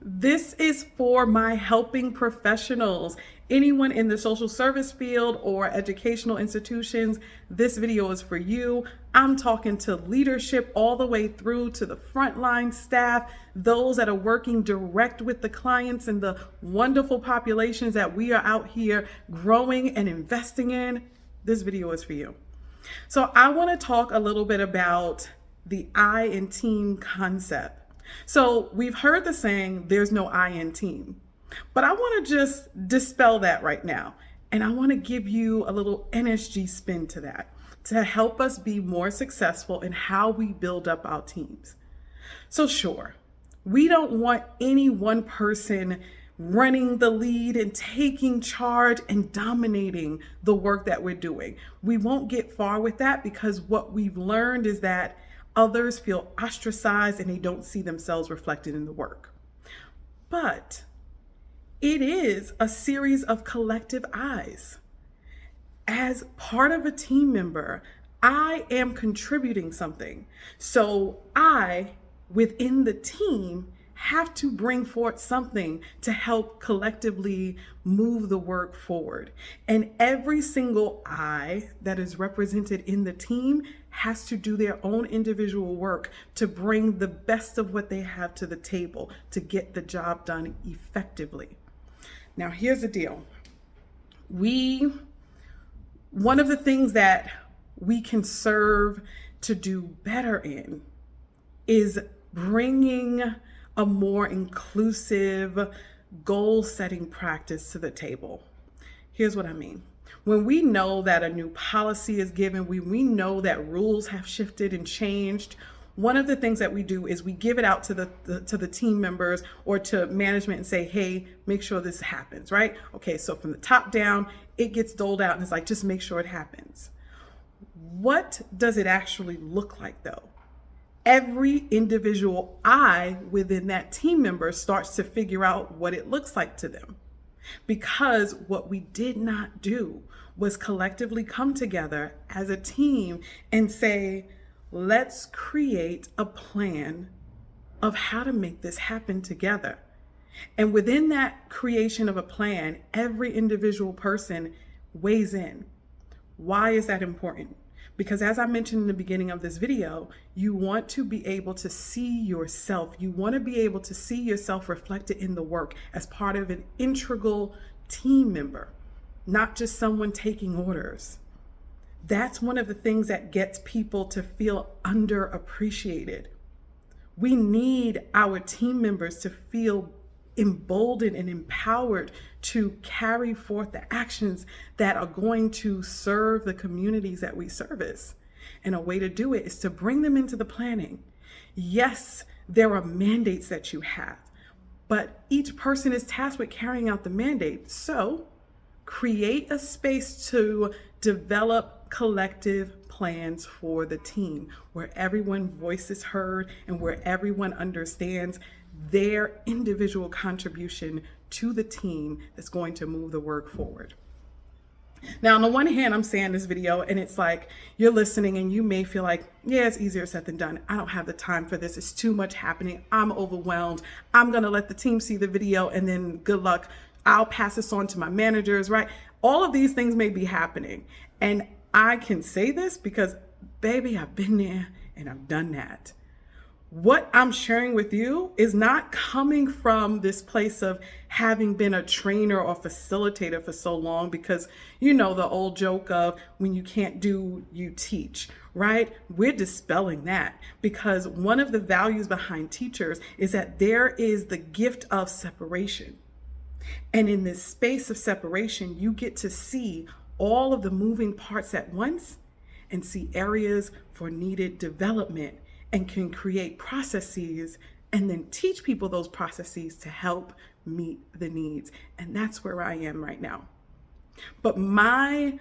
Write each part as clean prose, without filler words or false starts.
This is for my helping professionals. Anyone in the social service field or educational institutions, this video is for you. I'm talking to leadership all the way through to the frontline staff, those that are working direct with the clients and the wonderful populations that we are out here growing and investing in. This video is for you. So I want to talk a little bit about the I in team concept. So we've heard the saying, there's no I in team, but I want to just dispel that right now. And I want to give you a little NSG spin to that to help us be more successful in how we build up our teams. So sure, we don't want any one person running the lead and taking charge and dominating the work that we're doing. We won't get far with that because what we've learned is that others feel ostracized and they don't see themselves reflected in the work. But it is a series of collective I's. As part of a team member, I am contributing something. So I, within the team, have to bring forth something to help collectively move the work forward. And every single I that is represented in the team has to do their own individual work to bring the best of what they have to the table to get the job done effectively. Now, here's the deal. One of the things that we can serve to do better in is bringing a more inclusive goal-setting practice to the table. Here's what I mean. When we know that a new policy is given, we know that rules have shifted and changed, one of the things that we do is we give it out to the team members or to management and say, hey, make sure this happens, right? Okay, so from the top down, it gets doled out and it's like, just make sure it happens. What does it actually look like though? Every individual I within that team member starts to figure out what it looks like to them. Because what we did not do was collectively come together as a team and say, let's create a plan of how to make this happen together. And within that creation of a plan, every individual person weighs in. Why is that important? Because as I mentioned in the beginning of this video, you want to be able to see yourself. You want to be able to see yourself reflected in the work as part of an integral team member, not just someone taking orders. That's one of the things that gets people to feel underappreciated. We need our team members to feel emboldened and empowered to carry forth the actions that are going to serve the communities that we service. And a way to do it is to bring them into the planning. Yes, there are mandates that you have, but each person is tasked with carrying out the mandate. So create a space to develop collective plans for the team where everyone's voice is heard and where everyone understands their individual contribution to the team that's going to move the work forward. Now, on the one hand, I'm saying this video and it's like you're listening and you may feel like, yeah, it's easier said than done. I don't have the time for this. It's too much happening. I'm overwhelmed. I'm going to let the team see the video and then good luck. I'll pass this on to my managers, right? All of these things may be happening. And I can say this because, baby, I've been there and I've done that. What I'm sharing with you is not coming from this place of having been a trainer or facilitator for so long, because you know the old joke of when you can't do, you teach, right? We're dispelling that because one of the values behind teachers is that there is the gift of separation. And in this space of separation, you get to see all of the moving parts at once and see areas for needed development and can create processes and then teach people those processes to help meet the needs. And that's where I am right now. But my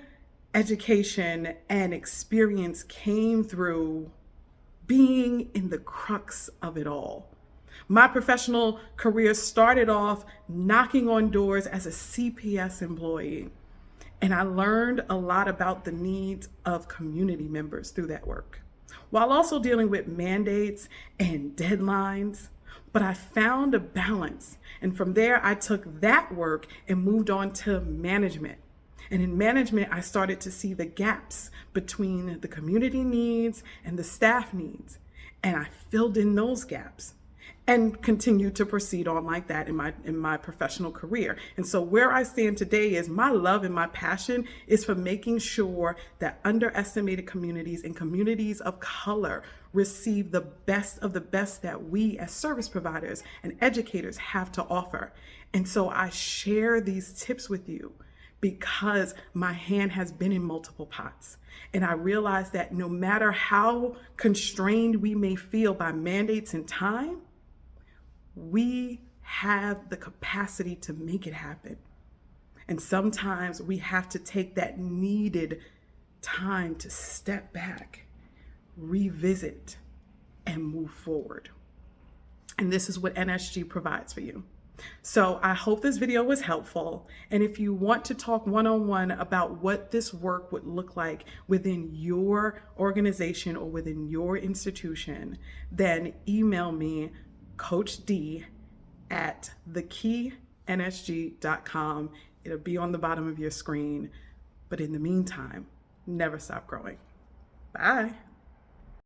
education and experience came through being in the crux of it all. My professional career started off knocking on doors as a CPS employee. And I learned a lot about the needs of community members through that work, while also dealing with mandates and deadlines. But I found a balance. And from there, I took that work and moved on to management. And in management, I started to see the gaps between the community needs and the staff needs. And I filled in those gaps and continued to proceed on like that in my professional career. And so where I stand today is my love and my passion is for making sure that underestimated communities and communities of color receive the best of the best that we as service providers and educators have to offer. And so I share these tips with you because my hand has been in multiple pots. And I realize that no matter how constrained we may feel by mandates and time, we have the capacity to make it happen. And sometimes we have to take that needed time to step back, revisit, and move forward. And this is what NSG provides for you. So I hope this video was helpful. And if you want to talk one-on-one about what this work would look like within your organization or within your institution, then email me coachdee@thekeynsg.com. It'll be on the bottom of your screen. But in the meantime, never stop growing. Bye.